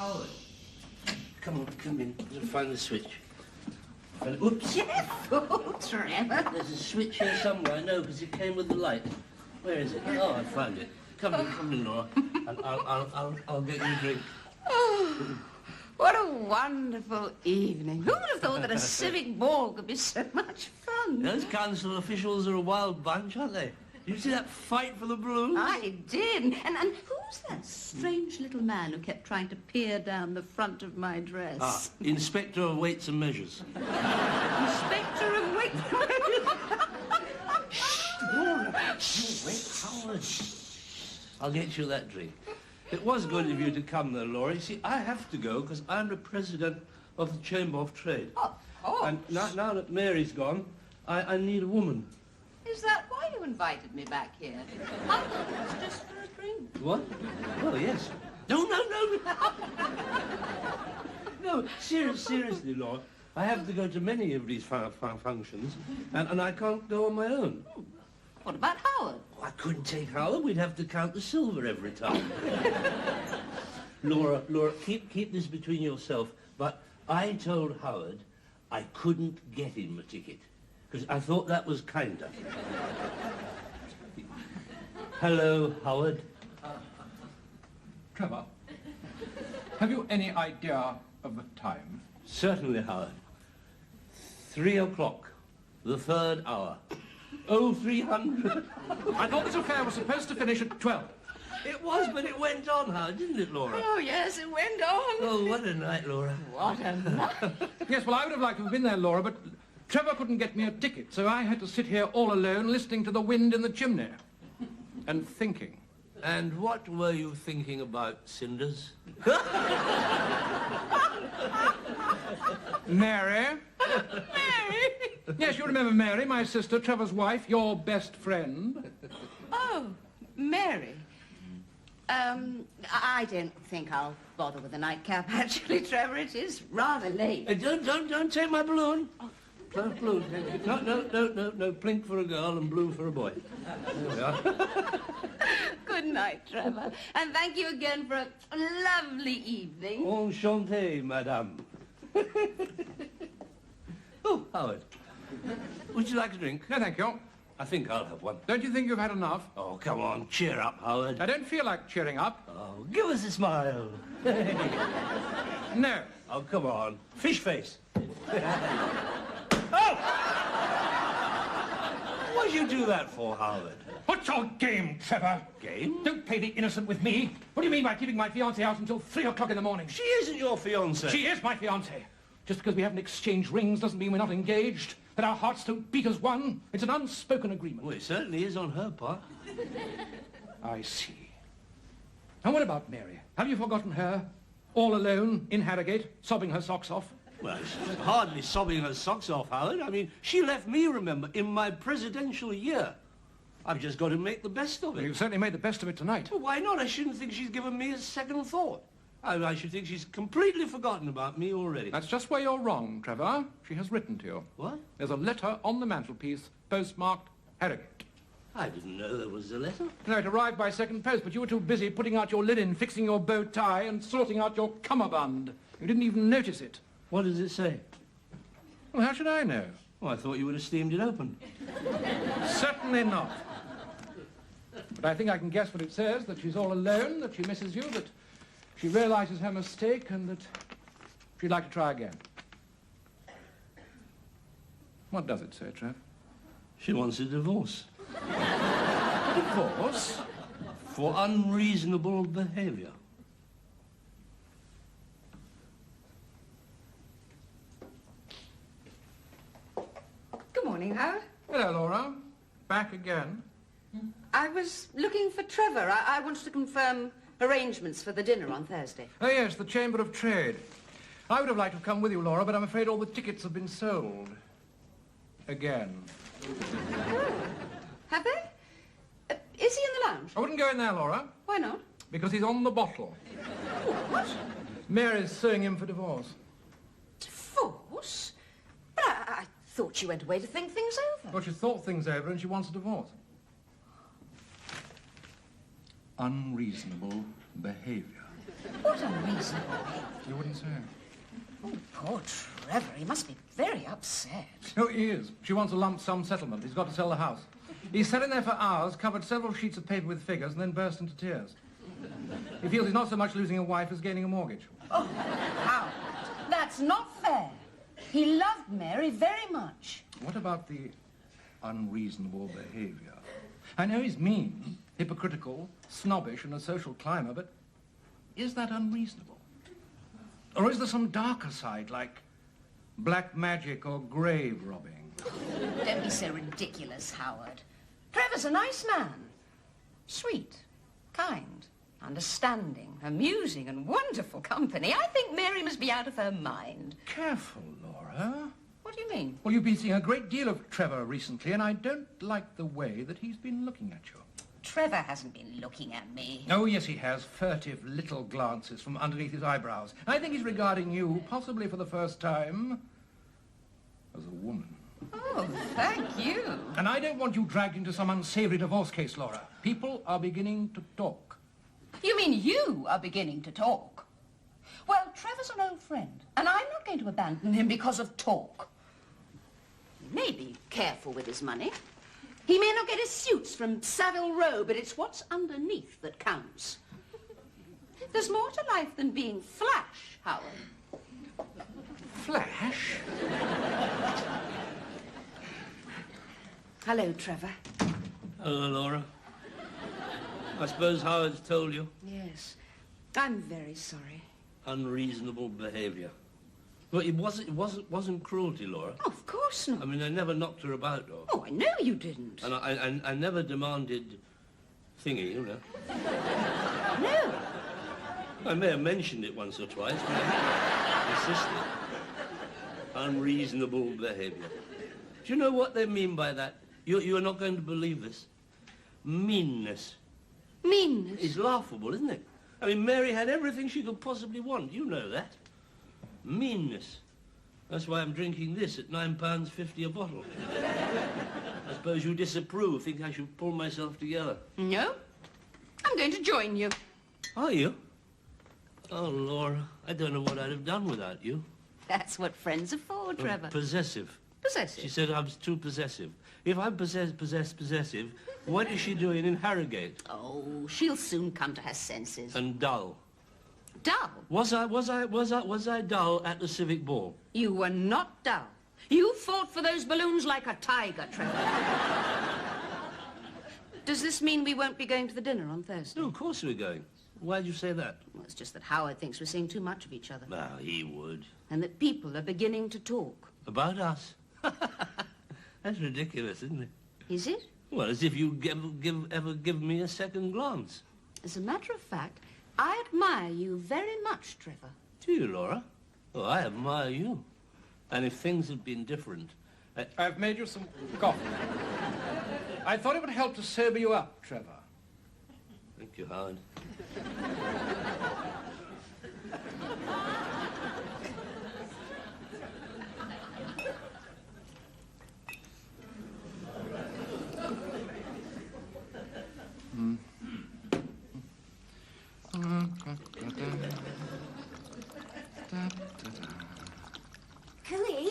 Howard. Come on, come in. I'll find the switch. And, oops. Careful, Trevor. There's a switch here somewhere, I know, because it came with the light. Where is it? Oh, I found it. Come in, Laura. And I'll get you a drink. Oh, what a wonderful evening. Who would have thought that a civic ball could be so much fun? Those council officials are a wild bunch, aren't they? Did you see that fight for the balloons? I did. And who's that strange little man who kept trying to peer down the front of my dress? Ah, Inspector of Weights and Measures. Inspector of Weights and Measures? Laura, you wait, Howard. I'll get you that drink. It was good of you to come there, Laura. You see, I have to go because I'm the president of the Chamber of Trade. Oh. And now that Mary's gone, I need a woman. Is that why you invited me back here? I thought it was just for a drink. What? Oh, yes. No. No, seriously, Laura. I have to go to many of these functions, and I can't go on my own. What about Howard? Oh, I couldn't take Howard. We'd have to count the silver every time. Laura, keep this between yourself, but I told Howard I couldn't get him a ticket, because I thought that was kinder. Hello, Howard. Trevor, have you any idea of the time? Certainly, Howard. 3 o'clock, the third hour. 0300. I thought this affair was supposed to finish at 12. It was, but it went on, Howard, didn't it, Laura? Oh, yes, it went on. Oh, what a night, Laura. What a night. Yes, well, I would have liked to have been there, Laura, but Trevor couldn't get me a ticket, so I had to sit here all alone listening to the wind in the chimney and thinking. And what were you thinking about, Cinders? Mary? Mary? Yes, you remember Mary, my sister, Trevor's wife, your best friend. Oh, Mary. I don't think I'll bother with the nightcap, actually, Trevor. It is rather late. Don't take my balloon. No balloon. No. Pink for a girl and blue for a boy. There we are. Good night, Trevor. And thank you again for a lovely evening. Enchanté, madame. Oh, Howard. Would you like a drink? No, thank you. I think I'll have one. Don't you think you've had enough? Oh, come on. Cheer up, Howard. I don't feel like cheering up. Oh, give us a smile. No. Oh, come on. Fish face. Oh! What'd you do that for, Howard? What's your game, Trevor? Game? Don't play the innocent with me. What do you mean by keeping my fiancée out until 3 o'clock in the morning? She isn't your fiancée. She is my fiancée. Just because we haven't exchanged rings doesn't mean we're not engaged, that our hearts don't beat as one. It's an unspoken agreement. Well, it certainly is on her part. I see. And what about Mary? Have you forgotten her? All alone in Harrogate, sobbing her socks off? Well, she's hardly sobbing her socks off, Howard. I mean, she left me, remember, in my presidential year. I've just got to make the best of it. Well, you've certainly made the best of it tonight. Well, why not? I shouldn't think she's given me a second thought. I should think she's completely forgotten about me already. That's just where you're wrong, Trevor. She has written to you. What? There's a letter on the mantelpiece, postmarked Harrogate. I didn't know there was a letter. No, it arrived by second post, but you were too busy putting out your linen, fixing your bow tie, and sorting out your cummerbund. You didn't even notice it. What does it say? Well, how should I know? Well, I thought you would have steamed it open. Certainly not. But I think I can guess what it says, that she's all alone, that she misses you, that she realizes her mistake, and that she'd like to try again. What does it say, Trev? She wants a divorce. A divorce? For unreasonable behaviour. Good morning, Howard. Hello, Laura. Back again. I was looking for Trevor. I wanted to confirm arrangements for the dinner on Thursday. Oh, yes, the Chamber of Trade. I would have liked to have come with you, Laura, but I'm afraid all the tickets have been sold. Again. Oh, have they? Is he in the lounge? I wouldn't go in there, Laura. Why not? Because he's on the bottle. What? Mary's suing him for divorce. Divorce? But I thought she went away to think things over. Well, she thought things over and she wants a divorce. Unreasonable behaviour. What unreasonable behaviour. You wouldn't say. Oh, poor Trevor. He must be very upset. Oh, he is. She wants a lump sum settlement. He's got to sell the house. He sat in there for hours, covered several sheets of paper with figures, and then burst into tears. He feels he's not so much losing a wife as gaining a mortgage. Oh, Howard, that's not fair. He loved Mary very much. What about the unreasonable behaviour? I know he's mean, hypocritical, snobbish, and a social climber, but is that unreasonable? Or is there some darker side, like black magic or grave robbing? Don't be so ridiculous, Howard. Trevor's a nice man. Sweet, kind, understanding, amusing, and wonderful company. I think Mary must be out of her mind. Careful, Laura. What do you mean? Well, you've been seeing a great deal of Trevor recently, and I don't like the way that he's been looking at you. Trevor hasn't been looking at me. Oh, yes, he has. Furtive little glances from underneath his eyebrows. I think he's regarding you, possibly for the first time, as a woman. Oh, thank you. And I don't want you dragged into some unsavory divorce case, Laura. People are beginning to talk. You mean you are beginning to talk? Well, Trevor's an old friend, and I'm not going to abandon him because of talk. He may be careful with his money. He may not get his suits from Savile Row, but it's what's underneath that counts. There's more to life than being flash, Howard. Flash? Hello, Trevor. Hello, Laura. I suppose Howard's told you. Yes. I'm very sorry. Unreasonable behaviour. But it wasn't cruelty, Laura. Oh, of course not. I mean, I never knocked her about, though. Oh, I know you didn't. And I never demanded thingy, you know. No. I may have mentioned it once or twice, but I insisted. Unreasonable behaviour. Do you know what they mean by that? You're not going to believe this. Meanness. Meanness? It's laughable, isn't it? I mean, Mary had everything she could possibly want. You know that. Meanness. That's why I'm drinking this at £9.50 a bottle. I suppose you disapprove, think I should pull myself together. No. I'm going to join you. Are you? Oh, Laura, I don't know what I'd have done without you. That's what friends are for, Trevor. Possessive. Possessive? She said I was too possessive. If I'm possessive, what is she doing in Harrogate? Oh, she'll soon come to her senses. And dull. Dull? Was I dull at the civic ball? You were not dull. You fought for those balloons like a tiger, Trevor. Does this mean we won't be going to the dinner on Thursday? No, of course we're going. Why'd you say that? Well, it's just that Howard thinks we're seeing too much of each other. Well, he would. And that people are beginning to talk. About us? That's ridiculous, isn't it? Is it? Well, as if you'd ever give me a second glance. As a matter of fact, I admire you very much, Trevor. Do you, Laura? Oh, I admire you. And if things had been different... I've made you some coffee. I thought it would help to sober you up, Trevor. Thank you, Howard. Cooey?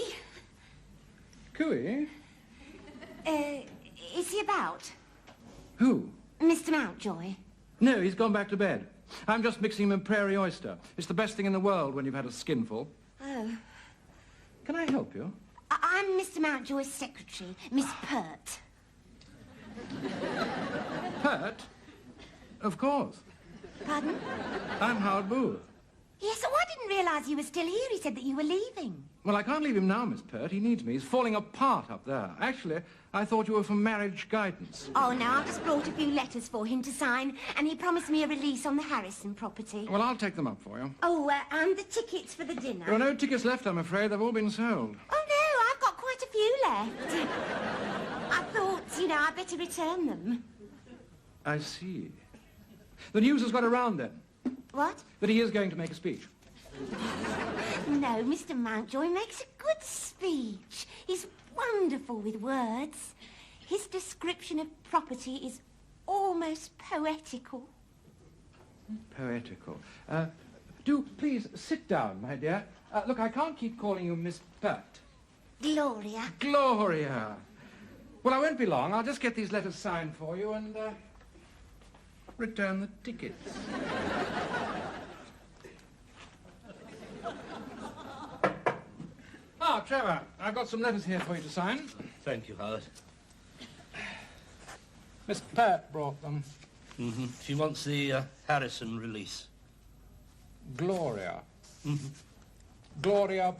Cooey? Is he about? Who? Mr. Mountjoy? No, he's gone back to bed. I'm just mixing him a prairie oyster. It's the best thing in the world when you've had a skinful. Oh. Can I help you? I'm Mr. Mountjoy's secretary, Miss Pert. Pert? Of course. Pardon? I'm Howard Booth. Yes, oh, I didn't realise you were still here. He said that you were leaving. Well, I can't leave him now, Miss Pert. He needs me. He's falling apart up there. Actually, I thought you were for marriage guidance. Oh, no, I've just brought a few letters for him to sign, and he promised me a release on the Harrison property. Well, I'll take them up for you. Oh, and the tickets for the dinner. There are no tickets left, I'm afraid. They've all been sold. Oh, no, I've got quite a few left. I thought, I'd better return them. I see. The news has got around, then, What? that he is going to make a speech. No, Mr. Mountjoy makes a good speech. He's wonderful with words. His description of property is almost poetical. Poetical. Do please sit down, my dear. Look, I can't keep calling you Miss Pert. Gloria. Gloria. Well, I won't be long. I'll just get these letters signed for you and return the tickets. Ah, Trevor, I've got some letters here for you to sign. Thank you, Howard. Miss Pert brought them. Mm-hmm. She wants the Harrison release. Gloria. Mm-hmm. Gloria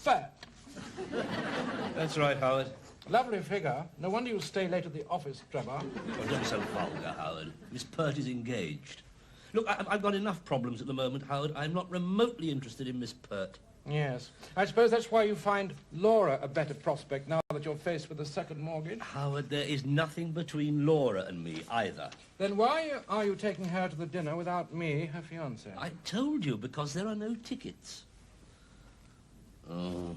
Pert. That's right, Howard. Lovely figure. No wonder you stay late at the office, Trevor. Oh, don't be so vulgar, Howard. Miss Pert is engaged. Look, I've got enough problems at the moment, Howard. I'm not remotely interested in Miss Pert. Yes. I suppose that's why you find Laura a better prospect now that you're faced with a second mortgage. Howard, there is nothing between Laura and me, either. Then why are you taking her to the dinner without me, her fiancé? I told you, because there are no tickets. Oh.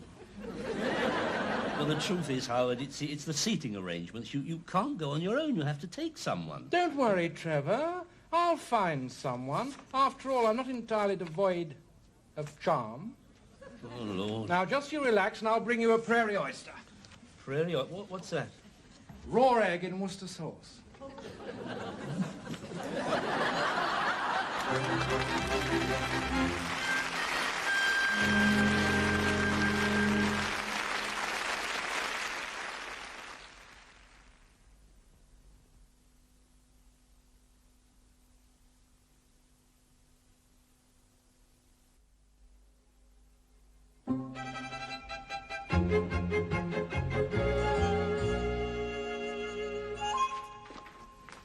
Well, the truth is, Howard, it's the seating arrangements. You can't go on your own. You have to take someone. Don't worry, Trevor. I'll find someone. After all, I'm not entirely devoid of charm. Oh, Lord. Now, just you relax and I'll bring you a prairie oyster. Prairie? What's that? Raw egg in Worcester sauce.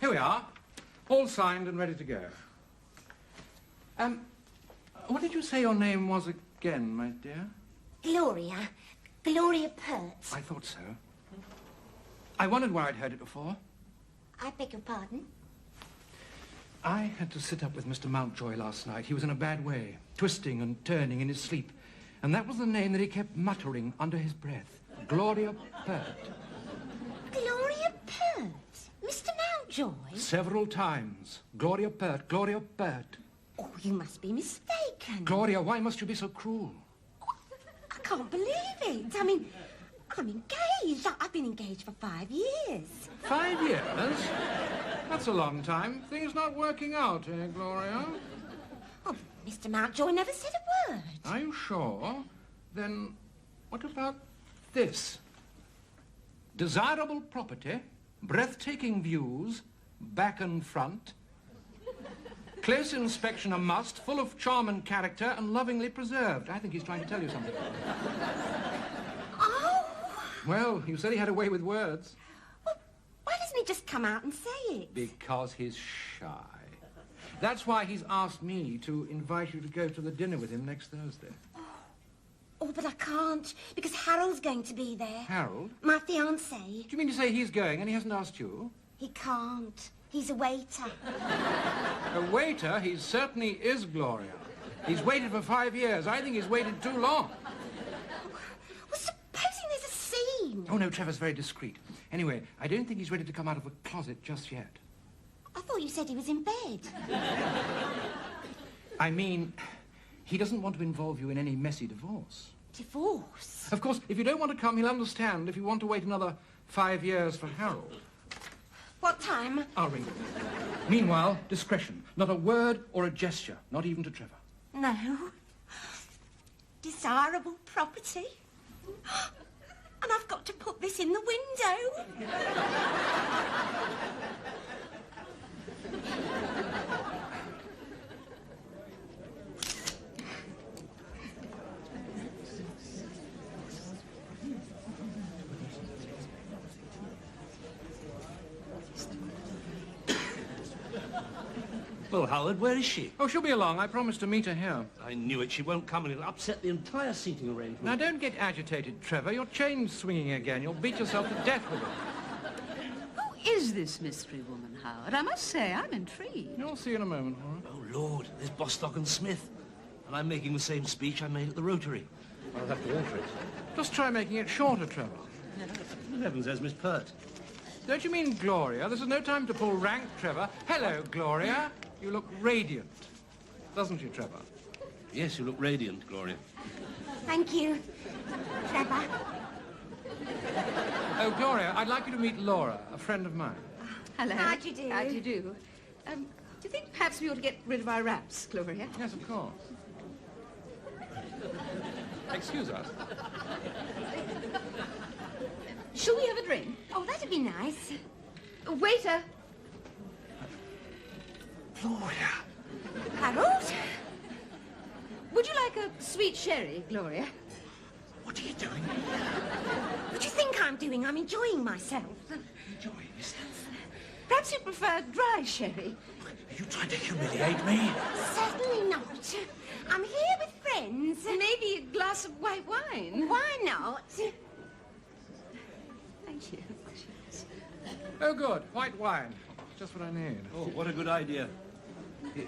Here we are, all signed and ready to go. What did you say your name was again, my dear? Gloria. Gloria Pert. I thought so. I wondered where I'd heard it before. I beg your pardon? I had to sit up with Mr. Mountjoy last night. He was in a bad way, twisting and turning in his sleep. And that was the name that he kept muttering under his breath. Gloria Pert. Gloria Pert? Mr. Mountjoy? Several times. Gloria Pert, Gloria Pert. Oh, you must be mistaken. Gloria, why must you be so cruel? I can't believe it. I mean, I'm engaged. I've been engaged for 5 years. 5 years? That's a long time. Things not working out, eh, Gloria? Oh, Mr. Mountjoy never said a word. Are you sure? Then what about this? Desirable property, breathtaking views, back and front. Close inspection a must, full of charm and character, and lovingly preserved. I think he's trying to tell you something. Oh! Well, you said he had a way with words. Well, why doesn't he just come out and say it? Because he's shy. That's why he's asked me to invite you to go to the dinner with him next Thursday. Oh, but I can't, because Harold's going to be there. Harold? My fiancé. Do you mean to say he's going and he hasn't asked you? He can't. He's a waiter. A waiter? He certainly is, Gloria. He's waited for 5 years. I think he's waited too long. Well, supposing there's a scene. Oh, no, Trevor's very discreet. Anyway, I don't think he's ready to come out of the closet just yet. I thought you said he was in bed. I mean, he doesn't want to involve you in any messy divorce. Divorce? Of course, if you don't want to come, he'll understand if you want to wait another 5 years for Harold. What time? I'll ring him. Meanwhile, discretion. Not a word or a gesture, not even to Trevor. No. Desirable property? And I've got to put this in the window? Well, Howard, where is she? Oh, she'll be along. I promised to meet her here. I knew it. She won't come and it'll upset the entire seating arrangement. Now, don't get agitated, Trevor. Your chain's swinging again. You'll beat yourself to death with it. Who is this mystery woman, Howard? I must say, I'm intrigued. You'll see in a moment, all right? Oh, Lord, there's Bostock and Smith. And I'm making the same speech I made at the Rotary. I'll have to alter it. Just try making it shorter, Trevor. Good heavens, there's Miss Pert. Don't you mean Gloria? This is no time to pull rank, Trevor. Hello, Gloria. You look radiant, doesn't she, Trevor? Yes, you look radiant, Gloria. Thank you, Trevor. Oh, Gloria, I'd like you to meet Laura, a friend of mine. Hello. How do you do? How do you do? Do you think perhaps we ought to get rid of our wraps, Gloria? Yes, of course. Excuse us. Shall we have a drink? Oh, that'd be nice. Waiter. Gloria. Harold? Would you like a sweet sherry, Gloria? What are you doing? What do you think I'm doing? I'm enjoying myself. Enjoying yourself? Perhaps you prefer dry sherry. Are you trying to humiliate me? Certainly not. I'm here with friends. Maybe a glass of white wine. Why not? Thank you. Oh, good. White wine. Just what I need. Oh, what a good idea. You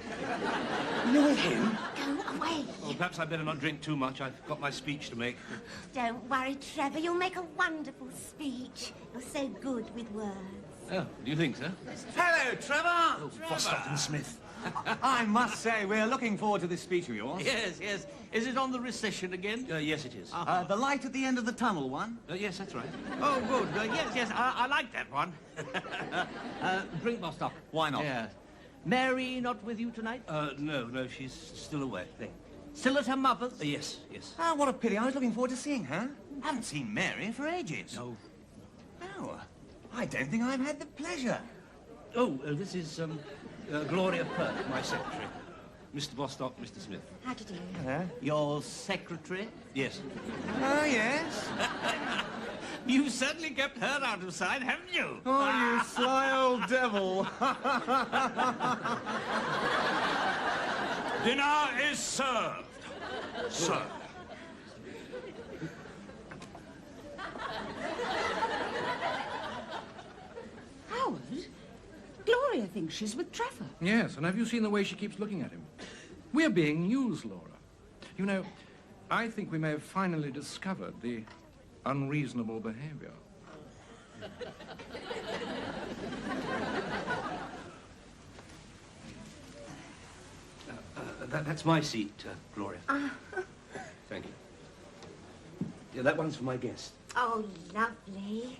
know him? Go away. Well, perhaps I'd better not drink too much. I've got my speech to make. Don't worry, Trevor. You'll make a wonderful speech. You're so good with words. Oh, do you think so? Hello, Trevor! Oh, Bostock and Smith. I must say, we're looking forward to this speech of yours. Yes, yes. Is it on the recession again? Yes, it is. The light at the end of the tunnel one. Yes, that's right. Oh, good. Yes, yes. I like that one. Drink, Bostock. Why not? Yeah. Mary not with you tonight? No, she's still away. Still at her mother's? Yes, yes. Ah, what a pity. I was looking forward to seeing her. Haven't seen Mary for ages. No. No, I don't think I've had the pleasure. Oh, this is Gloria Perk, my secretary. Mr. Bostock, Mr. Smith. How do you do? Hello? Your secretary? Yes. Oh, yes. You've certainly kept her out of sight, haven't you? Oh, you sly old devil. Dinner is served. Served. Howard? Gloria thinks she's with Trevor. Yes, and have you seen the way she keeps looking at him? We're being used, Laura. You know, I think we may have finally discovered the unreasonable behaviour. That's my seat, Gloria. Thank you. Yeah, that one's for my guest. Oh, lovely.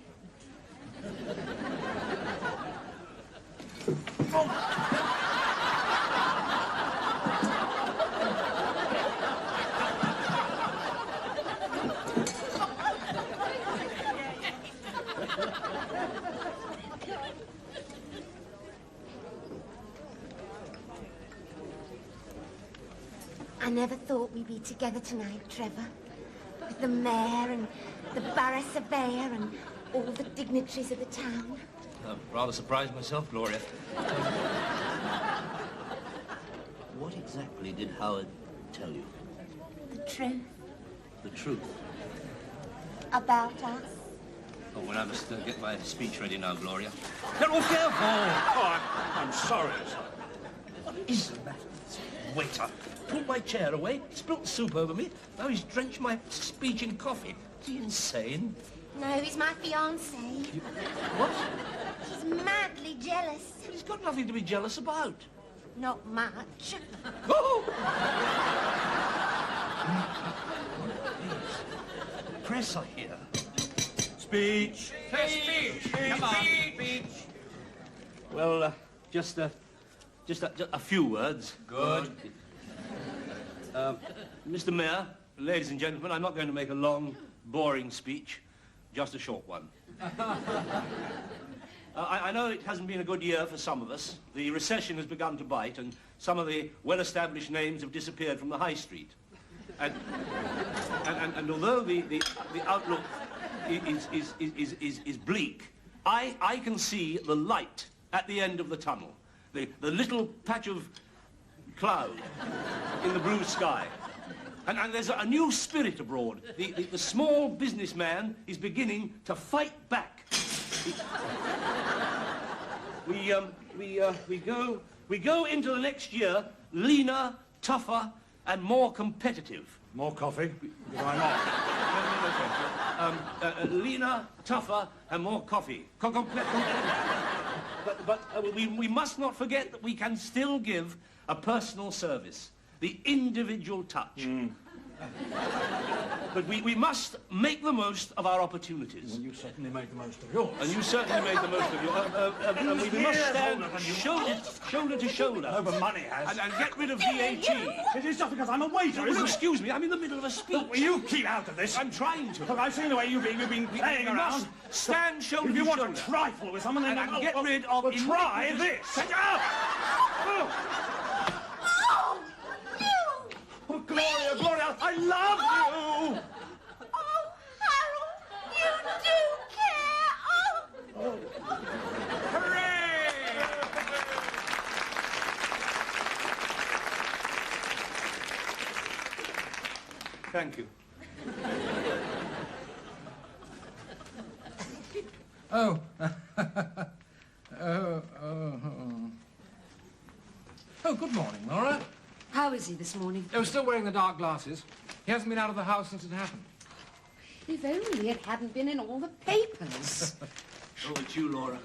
I never thought we'd be together tonight, Trevor. With the mayor and the borough surveyor and all the dignitaries of the town. I'm rather surprised myself, Gloria. What exactly did Howard tell you? The truth The truth? about us. Oh, well, I must get my speech ready now, Gloria. Careful! Oh, I'm sorry, sir. What is the matter with this waiter? Pulled my chair away, spilt soup over me. Now he's drenched my speech in coffee. Is he insane? No, he's my fiancé. What? He's madly jealous. He's got nothing to be jealous about. Not much. Oh! Press, I hear. Speech. Speech! Come on, speech! Well, just a few words. Good. Mr. Mayor, ladies and gentlemen, I'm not going to make a long, boring speech, just a short one. I know it hasn't been a good year for some of us. The recession has begun to bite, and some of the well-established names have disappeared from the high street. And although the outlook is bleak, I can see the light at the end of the tunnel. The little patch of cloud in the blue sky. And there's a new spirit abroad. The small businessman is beginning to fight back. We go into the next year leaner, tougher, and more competitive. More coffee? Why not? Leaner, tougher, and more coffee. But we must not forget that we can still give a personal service, the individual touch. But we must make the most of our opportunities. Well, you certainly made the most of yours. And you certainly made the most of yours. And we must stand shoulder to shoulder. Oh, but money has. And get rid of VAT. It is just because I'm a waiter, Well, isn't it? excuse me, I'm in the middle of a speech. Look, will you keep out of this? I'm trying to. Look, I've seen the way you've been playing We around. must stand shoulder If you to want shoulder. to trifle with someone, then And get rid of... well, try iniquitous- this. Shut up! Oh, Gloria, Gloria, I love you! Oh, Harold, you do care. Oh. Hooray! Thank you. Oh. Oh, good morning, Laura. How is he this morning? Oh, still wearing the dark glasses. He hasn't been out of the house since it happened. If only it hadn't been in all the papers. Oh, it's you, Laura.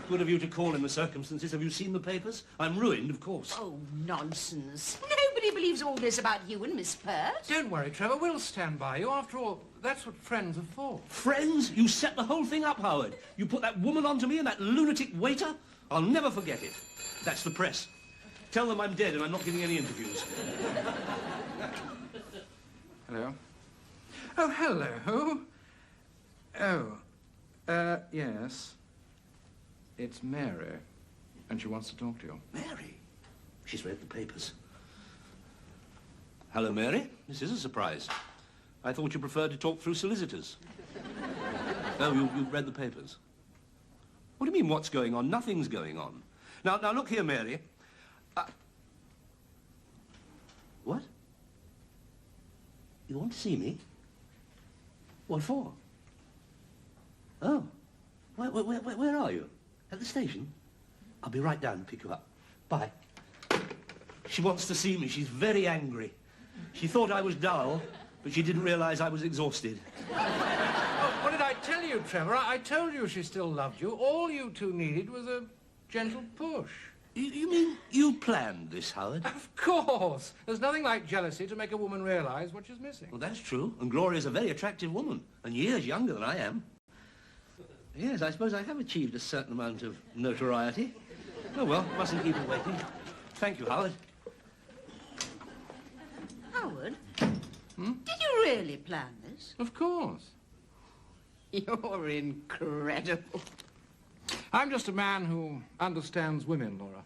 Good of you to call in the circumstances. Have you seen the papers? I'm ruined, of course. Oh, nonsense. Nobody believes all this about you and Miss Peirce. Don't worry, Trevor. We'll stand by you. After all, that's what friends are for. Friends? You set the whole thing up, Howard. You put that woman onto me and that lunatic waiter. I'll never forget it. That's the press. Tell them I'm dead and I'm not giving any interviews. Hello? Oh, hello. Oh, yes. It's Mary, and she wants to talk to you. Mary? She's read the papers. Hello, Mary. This is a surprise. I thought you preferred to talk through solicitors. Oh, you've read the papers. What do you mean, what's going on? Nothing's going on. Now, look here, Mary. What? You want to see me? What for? Oh. Where are you? At the station? I'll be right down and pick you up. Bye. She wants to see me. She's very angry. She thought I was dull, but she didn't realize I was exhausted. Oh, what did I tell you, Trevor? I told you she still loved you. All you two needed was a gentle push. You mean you planned this, Howard? Of course. There's nothing like jealousy to make a woman realize what she's missing. Well, that's true. And Gloria's a very attractive woman, and years younger than I am. Yes, I suppose I have achieved a certain amount of notoriety. Oh, well, mustn't keep her waiting. Thank you, Howard. Howard? Did you really plan this? Of course. You're incredible. I'm just a man who understands women, Laura.